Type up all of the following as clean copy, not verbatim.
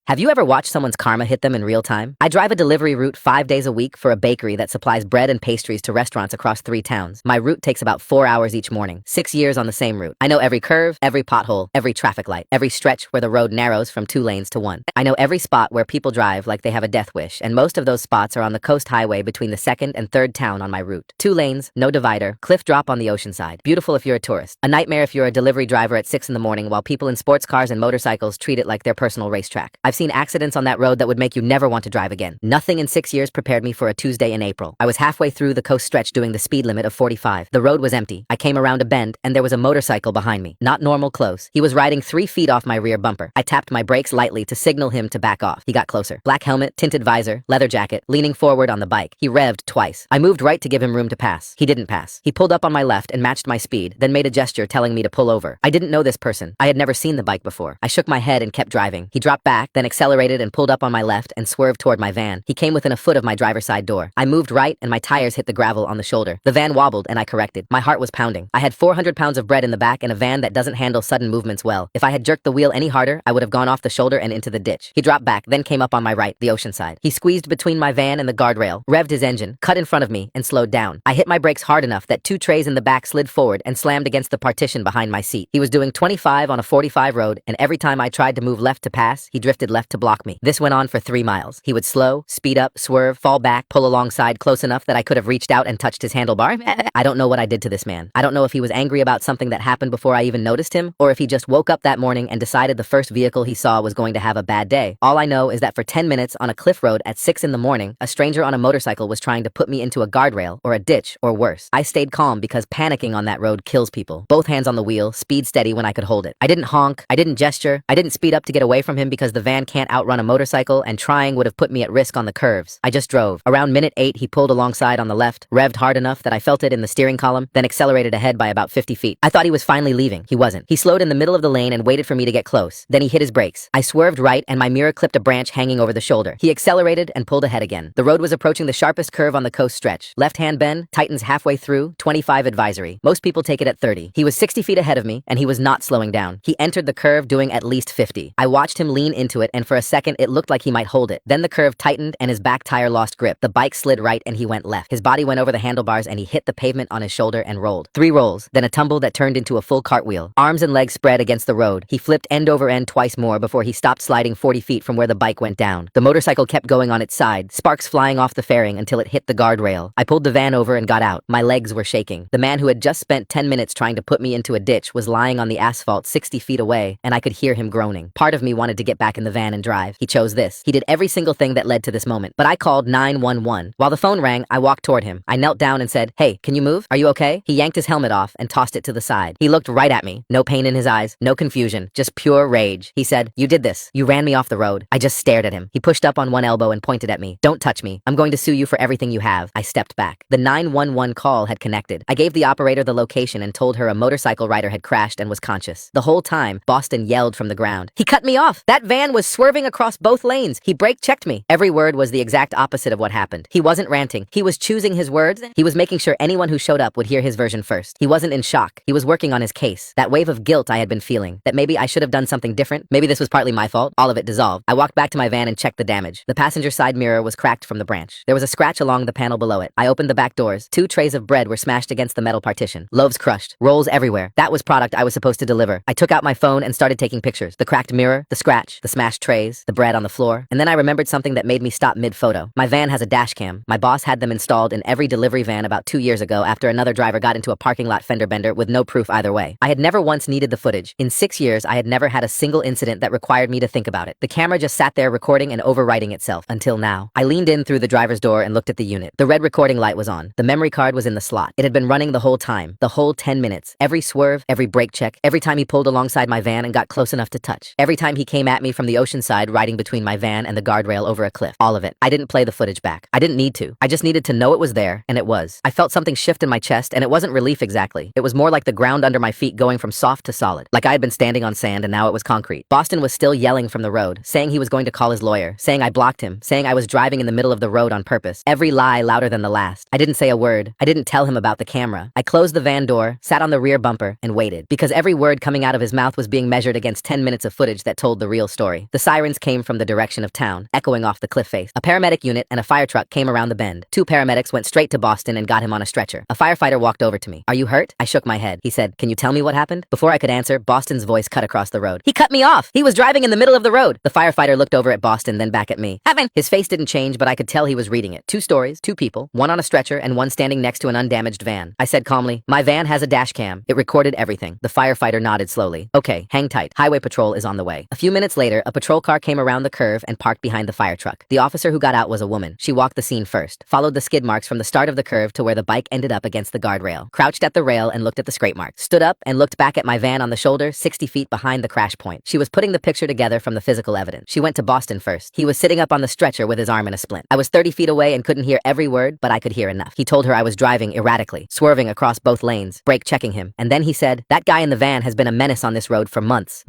Have you ever watched someone's karma hit them in real time? I drive a delivery route 5 days a week for a bakery that supplies bread and pastries to restaurants across 3 towns. My route takes about 4 hours each morning, 6 years on the same route. I know every curve, every pothole, every traffic light, every stretch where the road narrows from 2 lanes to 1. I know every spot where people drive like they have a death wish, and most of those spots are on the coast highway between the 2nd and 3rd town on my route. 2 lanes, no divider, cliff drop on the ocean side. Beautiful if you're a tourist. A nightmare if you're a delivery driver at 6 in the morning while people in sports cars and motorcycles treat it like their personal racetrack. I've seen accidents on that road that would make you never want to drive again. Nothing in 6 years prepared me for a Tuesday in April. I was halfway through the coast stretch doing the speed limit of 45. The road was empty. I came around a bend and there was a motorcycle behind me. Not normal close. He was riding 3 feet off my rear bumper. I tapped my brakes lightly to signal him to back off. He got closer. Black helmet, tinted visor, leather jacket, leaning forward on the bike. He revved twice. I moved right to give him room to pass. He didn't pass. He pulled up on my left and matched my speed, then made a gesture telling me to pull over. I didn't know this person. I had never seen the bike before. I shook my head and kept driving. He dropped back, then accelerated and pulled up on my left and swerved toward my van. He came within a foot of my driver's side door. I moved right and my tires hit the gravel on the shoulder. The van wobbled and I corrected. My heart was pounding. I had 400 pounds of bread in the back and a van that doesn't handle sudden movements well. If I had jerked the wheel any harder, I would have gone off the shoulder and into the ditch. He dropped back, then came up on my right, the ocean side. He squeezed between my van and the guardrail, revved his engine, cut in front of me, and slowed down. I hit my brakes hard enough that 2 trays in the back slid forward and slammed against the partition behind my seat. He was doing 25 on a 45 road, and every time I tried to move left to pass, he drifted left to block me. This went on for 3 miles. He would slow, speed up, swerve, fall back, pull alongside close enough that I could have reached out and touched his handlebar. I don't know what I did to this man. I don't know if he was angry about something that happened before I even noticed him, or if he just woke up that morning and decided the first vehicle he saw was going to have a bad day. All I know is that for 10 minutes on a cliff road at 6 in the morning, a stranger on a motorcycle was trying to put me into a guardrail or a ditch or worse. I stayed calm because panicking on that road kills people. Both hands on the wheel, speed steady when I could hold it. I didn't honk, I didn't gesture, I didn't speed up to get away from him because the van can't outrun a motorcycle and trying would have put me at risk on the curves. I just drove. Around minute 8, he pulled alongside on the left, revved hard enough that I felt it in the steering column, then accelerated ahead by about 50 feet. I thought he was finally leaving. He wasn't. He slowed in the middle of the lane and waited for me to get close. Then he hit his brakes. I swerved right and my mirror clipped a branch hanging over the shoulder. He accelerated and pulled ahead again. The road was approaching the sharpest curve on the coast stretch. Left-hand bend, tightens halfway through, 25 advisory. Most people take it at 30. He was 60 feet ahead of me and he was not slowing down. He entered the curve doing at least 50. I watched him lean into it and for a second it looked like he might hold it. Then the curve tightened and his back tire lost grip. The bike slid right and he went left. His body went over the handlebars and he hit the pavement on his shoulder and rolled. 3 rolls, then a tumble that turned into a full cartwheel. Arms and legs spread against the road. He flipped end over end twice more before he stopped sliding 40 feet from where the bike went down. The motorcycle kept going on its side, sparks flying off the fairing until it hit the guardrail. I pulled the van over and got out. My legs were shaking. The man who had just spent 10 minutes trying to put me into a ditch was lying on the asphalt 60 feet away, and I could hear him groaning. Part of me wanted to get back in the van and drive. He chose this. He did every single thing that led to this moment, but I called 911. While the phone rang, I walked toward him. I knelt down and said, "Hey, can you move? Are you okay?" He yanked his helmet off and tossed it to the side. He looked right at me. No pain in his eyes, no confusion, just pure rage. He said, "You did this. You ran me off the road." I just stared at him. He pushed up on one elbow and pointed at me. "Don't touch me. I'm going to sue you for everything you have." I stepped back. The 911 call had connected. I gave the operator the location and told her a motorcycle rider had crashed and was conscious. The whole time, Boston yelled from the ground, "He cut me off! That van was swerving across both lanes! He brake-checked me!" Every word was the exact opposite of what happened. He wasn't ranting. He was choosing his words. He was making sure anyone who showed up would hear his version first. He wasn't in shock. He was working on his case. That wave of guilt I had been feeling, that maybe I should have done something different, maybe this was partly my fault, all of it dissolved. I walked back to my van and checked the damage. The passenger side mirror was cracked from the branch. There was a scratch along the panel below it. I opened the back doors. 2 trays of bread were smashed against the metal partition. Loaves crushed. Rolls everywhere. That was product I was supposed to deliver. I took out my phone and started taking pictures. The cracked mirror, the scratch, the smashed trays, the bread on the floor. And then I remembered something that made me stop mid-photo. My van has a dash cam. My boss had them installed in every delivery van about 2 years ago after another driver got into a parking lot fender bender with no proof either way. I had never once needed the footage. In 6 years, I had never had a single incident that required me to think about it. The camera just sat there recording and overwriting itself, until now. I leaned in through the driver's door and looked at the unit. The red recording light was on. The memory card was in the slot. It had been running the whole time, the whole 10 minutes. Every swerve, every brake check, every time he pulled alongside my van and got close enough to touch. Every time he came at me from the ocean side riding between my van and the guardrail over a cliff. All of it. I didn't play the footage back. I didn't need to. I just needed to know it was there, and it was. I felt something shift in my chest, and it wasn't relief exactly. It was more like the ground under my feet going from soft to solid. Like I had been standing on sand and now it was concrete. Boston was still yelling from the road, saying he was going to call his lawyer, saying I blocked him, saying I was driving in the middle of the road on purpose. Every lie louder than the last. I didn't say a word. I didn't tell him about the camera. I closed the van door, sat on the rear bumper, and waited. Because every word coming out of his mouth was being measured against 10 minutes of footage that told the real story. The The sirens came from the direction of town, echoing off the cliff face. A paramedic unit and a fire truck came around the bend. Two paramedics went straight to Boston and got him on a stretcher. A firefighter walked over to me. "Are you hurt?" I shook my head. He said, "Can you tell me what happened?" Before I could answer, Boston's voice cut across the road. "He cut me off! He was driving in the middle of the road!" The firefighter looked over at Boston, then back at me. "Heaven!" His face didn't change, but I could tell he was reading it. 2 stories, 2 people, one on a stretcher and one standing next to an undamaged van. I said calmly, "My van has a dash cam. It recorded everything." The firefighter nodded slowly. "Okay, hang tight. Highway patrol is on the way." A few minutes later, a patrol car came around the curve and parked behind the fire truck. The officer who got out was a woman. She walked the scene first, followed the skid marks from the start of the curve to where the bike ended up against the guardrail, crouched at the rail and looked at the scrape marks, stood up and looked back at my van on the shoulder 60 feet behind the crash point. She was putting the picture together from the physical evidence. She went to Boston first. He was sitting up on the stretcher with his arm in a splint. I was 30 feet away and couldn't hear every word, but I could hear enough. He told her I was driving erratically, swerving across both lanes, brake checking him. And then he said, "That guy in the van has been a menace on this road for months.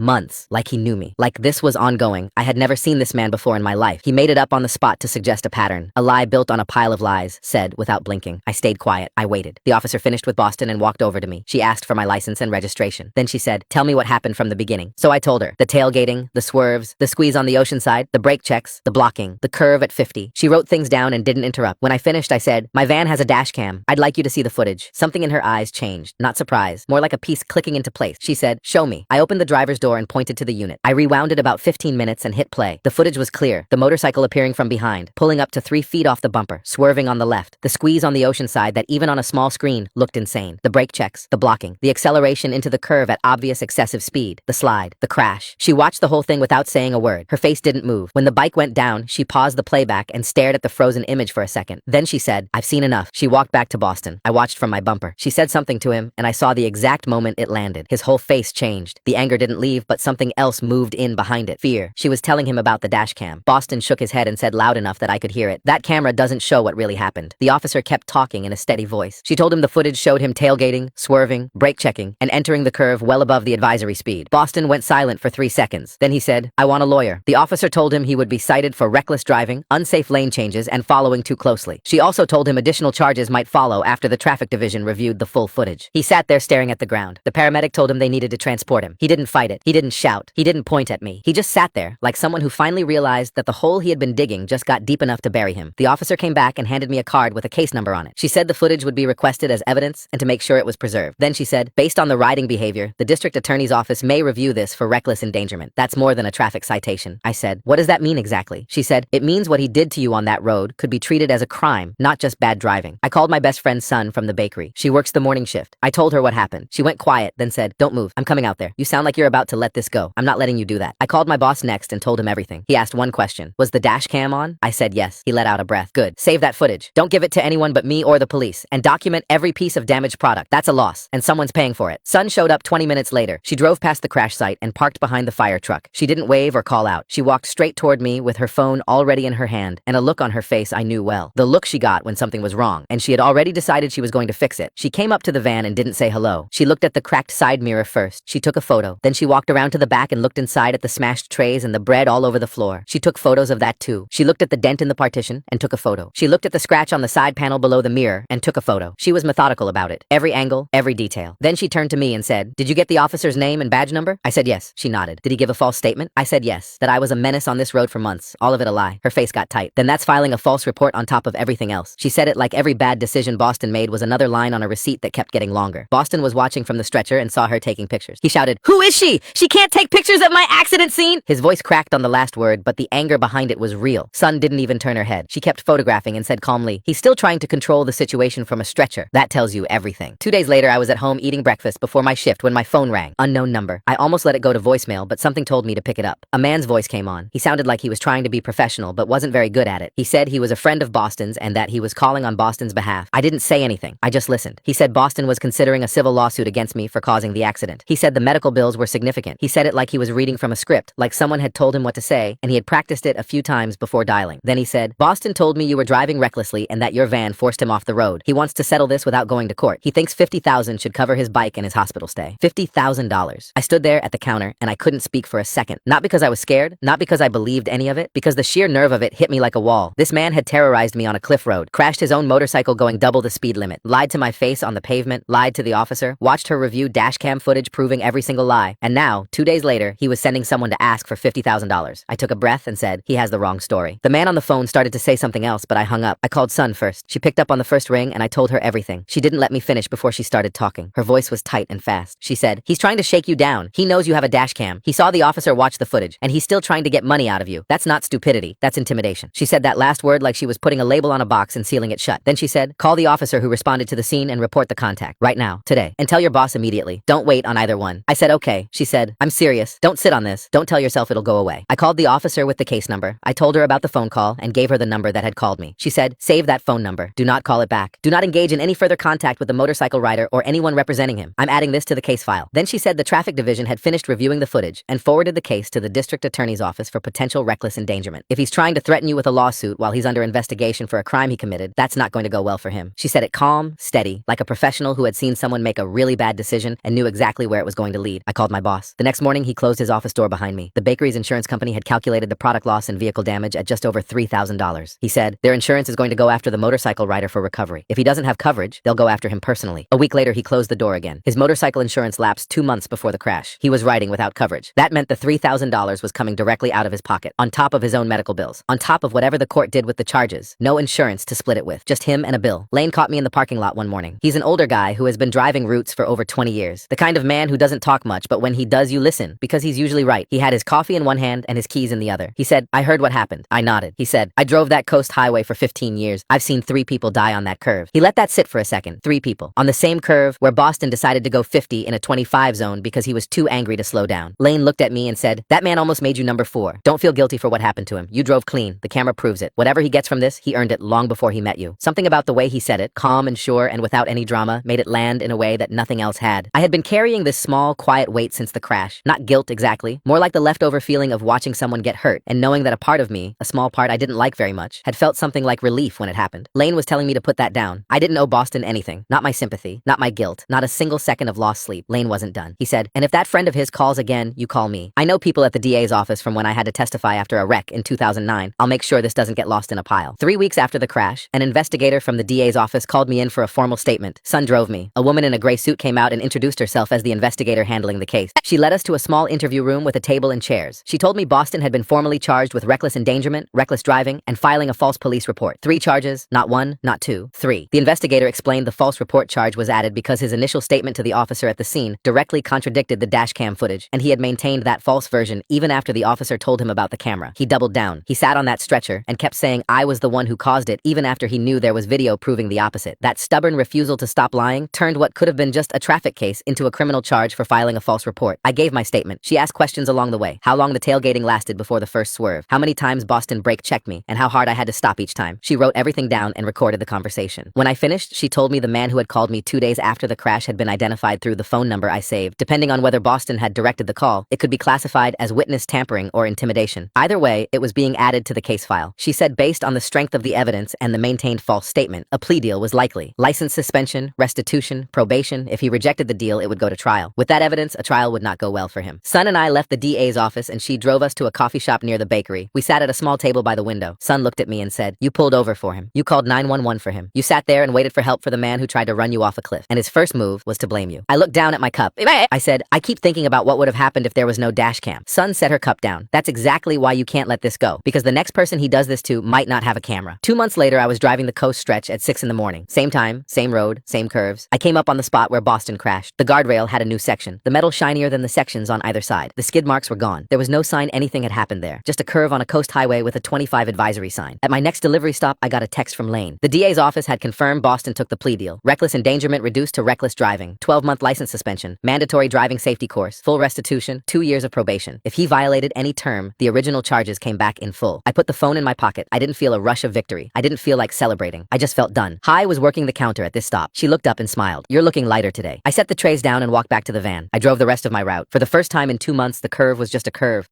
Like he knew me. Like this was ongoing. I had never seen this man before in my life. He made it up on the spot to suggest a pattern. A lie built on a pile of lies," said without blinking. I stayed quiet. I waited. The officer finished with Boston and walked over to me. She asked for my license and registration. Then she said, "Tell me what happened from the beginning." So I told her. The tailgating, the swerves, the squeeze on the ocean side, the brake checks, the blocking, the curve at 50. She wrote things down and didn't interrupt. When I finished, I said, "My van has a dash cam. I'd like you to see the footage." Something in her eyes changed. Not surprise. More like a piece clicking into place. She said, "Show me." I opened the driver's door and pointed to the unit. I rewound it about 15 minutes and hit play. The footage was clear. The motorcycle appearing from behind, pulling up to 3 feet off the bumper, swerving on the left. The squeeze on the ocean side that even on a small screen looked insane. The brake checks, the blocking, the acceleration into the curve at obvious excessive speed, the slide, the crash. She watched the whole thing without saying a word. Her face didn't move. When the bike went down, she paused the playback and stared at the frozen image for a second. Then she said, "I've seen enough." She walked back to Boston. I watched from my bumper. She said something to him, and I saw the exact moment it landed. His whole face changed. The anger didn't leave, but something else moved in behind it. Fear. She was telling him about the dash cam. Boston shook his head and said loud enough that I could hear it, "That camera doesn't show what really happened." The officer kept talking in a steady voice. She told him the footage showed him tailgating, swerving, brake checking, and entering the curve well above the advisory speed. Boston went silent for 3 seconds. Then he said, "I want a lawyer." The officer told him he would be cited for reckless driving, unsafe lane changes, and following too closely. She also told him additional charges might follow after the traffic division reviewed the full footage. He sat there staring at the ground. The paramedic told him they needed to transport him. He didn't fight it. He didn't shout. He didn't point at me. He just sat there, like someone who finally realized that the hole he had been digging just got deep enough to bury him. The officer came back and handed me a card with a case number on it. She said the footage would be requested as evidence and to make sure it was preserved. Then she said, "Based on the riding behavior, the district attorney's office may review this for reckless endangerment. That's more than a traffic citation." I said, "What does that mean exactly?" She said, "It means what he did to you on that road could be treated as a crime, not just bad driving." I called my best friend's son from the bakery. She works the morning shift. I told her what happened. She went quiet, then said, "Don't move. I'm coming out there. You sound like you're about to let this go. I'm not letting you do that." I called my boss next and told him everything. He asked one question. "Was the dash cam on?" I said yes. He let out a breath. "Good. Save that footage. Don't give it to anyone but me or the police. And document every piece of damaged product. That's a loss. And someone's paying for it." Sun showed up 20 minutes later. She drove past the crash site and parked behind the fire truck. She didn't wave or call out. She walked straight toward me with her phone already in her hand and a look on her face I knew well. The look she got when something was wrong. And she had already decided she was going to fix it. She came up to the van and didn't say hello. She looked at the cracked side mirror first. She took a photo. Then she walked around to the back and looked inside at the smashed trays and the bread all over the floor. She took photos of that too. She looked at the dent in the partition and took a photo. She looked at the scratch on the side panel below the mirror and took a photo. She was methodical about it. Every angle, every detail. Then she turned to me and said, "Did you get the officer's name and badge number?" I said yes. She nodded. "Did he give a false statement?" I said yes. That I was a menace on this road for months. All of it a lie. Her face got tight. "Then that's filing a false report on top of everything else." She said it like every bad decision Boston made was another line on a receipt that kept getting longer. Boston was watching from the stretcher and saw her taking pictures. He shouted, "Who is she? She can't take pictures of my accident scene!" His voice cracked on the last word, but the anger behind it was real. Sun didn't even turn her head. She kept photographing and said calmly, "He's still trying to control the situation from a stretcher." That tells you everything. 2 days later, I was at home eating breakfast before my shift when my phone rang. Unknown number. I almost let it go to voicemail, but something told me to pick it up. A man's voice came on. He sounded like he was trying to be professional, but wasn't very good at it. He said he was a friend of Boston's and that he was calling on Boston's behalf. I didn't say anything. I just listened. He said Boston was considering a civil lawsuit against me for causing the accident. He said the medical bills were significant. He said it like he was reading from a script, like someone had told him what to say, and he had practiced it a few times before dialing. Then he said, "Boston told me you were driving recklessly and that your van forced him off the road. He wants to settle this without going to court. He thinks $50,000 should cover his bike and his hospital stay." $50,000. I stood there at the counter and I couldn't speak for a second. Not because I was scared, not because I believed any of it, because the sheer nerve of it hit me like a wall. This man had terrorized me on a cliff road, crashed his own motorcycle going double the speed limit, lied to my face on the pavement, lied to the officer, watched her review dashcam footage proving every single lie, and now, 2 days later, he was sending someone to ask for $50,000. I took a breath and said, he has the wrong story. The man on the phone started to say something else, but I hung up. I called Sun first. She picked up on the first ring and I told her everything. She didn't let me finish before she started talking. Her voice was tight and fast. She said, he's trying to shake you down. He knows you have a dash cam. He saw the officer watch the footage and he's still trying to get money out of you. That's not stupidity. That's intimidation. She said that last word like she was putting a label on a box and sealing it shut. Then she said, call the officer who responded to the scene and report the contact. Right now. Today. And tell your boss immediately. Don't wait on either one. I said, okay. She said, I'm serious. Don't sit on this. Don't tell yourself it'll go away. I called the officer with the case number. I told her about the phone call and gave her the number that had called me. She said, save that phone number. Do not call it back. Do not engage in any further contact with the motorcycle rider or anyone representing him. I'm adding this to the case file. Then she said the traffic division had finished reviewing the footage and forwarded the case to the district attorney's office for potential reckless endangerment. If he's trying to threaten you with a lawsuit while he's under investigation for a crime he committed, that's not going to go well for him. She said it calm, steady, like a professional who had seen someone make a really bad decision and knew exactly where it was going to lead. I called my boss. The next morning, he closed his office door behind me. The bakery's insurance company had calculated the product loss and vehicle damage at just over $3,000. He said, their insurance is going to go after the motorcycle rider for recovery. If he doesn't have coverage, they'll go after him personally. A week later, he closed the door again. His motorcycle insurance lapsed 2 months before the crash. He was riding without coverage. That meant the $3,000 was coming directly out of his pocket, on top of his own medical bills, on top of whatever the court did with the charges. No insurance to split it with, just him and a bill. Lane caught me in the parking lot one morning. He's an older guy who has been driving routes for over 20 years. The kind of man who doesn't talk much, but when he does, you listen, because he's usually right. He had his coffee in one hand and his keys in the other. He said, I heard what happened. I nodded. He said, I drove that coast highway for 15 years. I've seen 3 people die on that curve. He let that sit for a second. 3 people. On the same curve where Boston decided to go 50 in a 25 zone because he was too angry to slow down. Lane looked at me and said, that man almost made you number 4. Don't feel guilty for what happened to him. You drove clean. The camera proves it. Whatever he gets from this, he earned it long before he met you. Something about the way he said it, calm and sure and without any drama, made it land in a way that nothing else had. I had been carrying this small, quiet weight since the crash. Not guilt exactly, more like the leftover feeling of watching someone get hurt and knowing that a part of me, a small part I didn't like very much, had felt something like relief when it happened. Lane was telling me to put that down. I didn't owe Boston anything. Not my sympathy, not my guilt, not a single second of lost sleep. Lane wasn't done. He said, and if that friend of his calls again, you call me. I know people at the DA's office from when I had to testify after a wreck in 2009. I'll make sure this doesn't get lost in a pile. 3 weeks after the crash, an investigator from the DA's office called me in for a formal statement. Sun drove me. A woman in a gray suit came out and introduced herself as the investigator handling the case. She led us to a small interview room with a table and chairs. She told me Boston had been formally charged with reckless endangerment, reckless driving, and filing a false police report. 3 charges, not 1, not 2, 3. The investigator explained the false report charge was added because his initial statement to the officer at the scene directly contradicted the dashcam footage, and he had maintained that false version even after the officer told him about the camera. He doubled down. He sat on that stretcher and kept saying I was the one who caused it even after he knew there was video proving the opposite. That stubborn refusal to stop lying turned what could have been just a traffic case into a criminal charge for filing a false report. I gave my statement. She asked questions along the way. How long the tailgating lasted before the first swerve. How many times Boston brake checked me and how hard I had to stop each time. She wrote everything down and recorded the conversation. When I finished, she told me the man who had called me 2 days after the crash had been identified through the phone number I saved. Depending on whether Boston had directed the call, it could be classified as witness tampering or intimidation. Either way, it was being added to the case file. She said based on the strength of the evidence and the maintained false statement, a plea deal was likely. License suspension, restitution, probation. If he rejected the deal, it would go to trial. With that evidence, a trial would not go well for him. Sun and I left the DA's office and she drove us to a coffee shop near the bakery. We sat at a small table by the window. Sun looked at me and said, you pulled over for him. You called 911 for him. You sat there and waited for help for the man who tried to run you off a cliff. And his first move was to blame you. I looked down at my cup. I said, I keep thinking about what would have happened if there was no dash cam. Sun set her cup down. That's exactly why you can't let this go. Because the next person he does this to might not have a camera. 2 months later, I was driving the coast stretch at 6 in the morning. Same time, same road, same curves. I came up on the spot where Boston crashed. The guardrail had a new section. The metal shinier than the sections on either side. The skid marks were gone. There was no sign anything had happened there. Just a curve on a coast highway with a 25 advisory sign. At my next delivery stop, I got a text from Lane. The DA's office had confirmed Boston took the plea deal. Reckless endangerment reduced to reckless driving. 12-month license suspension. Mandatory driving safety course. Full restitution. 2 years of probation. If he violated any term, the original charges came back in full. I put the phone in my pocket. I didn't feel a rush of victory. I didn't feel like celebrating. I just felt done. Hai was working the counter at this stop. She looked up and smiled. You're looking lighter today. I set the trays down and walked back to the van. I drove the rest of my route. For the first time in 2 months, the curve was just a curve.